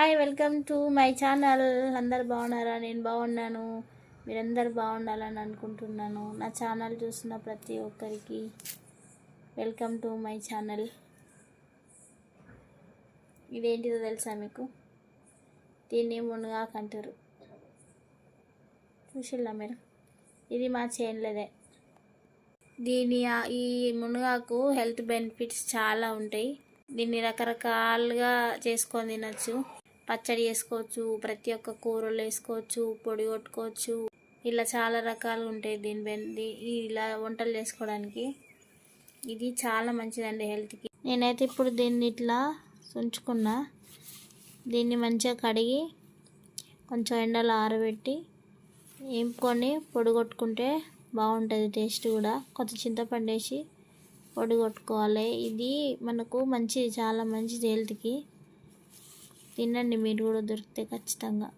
Hi, welcome to my channel. అందరు బాగున్నారా? నేను బాగున్నాను. మీరందరూ బాగుండాలని అనుకుంటున్నాను. నా ఛానల్ చూస్తున్న ప్రతి ఒక్కరికి వెల్కమ్ టు మై ఛానల్. ఇదేంటిదో తెలుసా మీకు? దీన్ని మునగాకు అంటారు. చూసిల్లా మీరు? ఇది మా చేనులదే. ఈ మునగాకు హెల్త్ బెనిఫిట్స్ చాలా ఉంటాయి. దీన్ని రకరకాలుగా చేసుకొని తినచ్చు. పచ్చడి చేసుకోవచ్చు, ప్రతి ఒక్క కూరలు వేసుకోవచ్చు, పొడి కొట్టుకోవచ్చు. ఇలా చాలా రకాలు ఉంటాయి ఇలా వంటలు చేసుకోవడానికి. ఇది చాలా మంచిదండి హెల్త్కి. నేనైతే ఇప్పుడు దీన్ని ఇట్లా ఉంచుకున్నా. దీన్ని మంచిగా కడిగి కొంచెం ఎండలో ఆరబెట్టి వేపుకొని పొడి కొట్టుకుంటే బాగుంటుంది. టేస్ట్ కూడా కొంచెం చింతపండు వేసి పొడి కొట్టుకోవాలి. ఇది మనకు మంచిది, చాలా మంచిది హెల్త్కి. తినండి మీరు కూడా, దొరికితే ఖచ్చితంగా.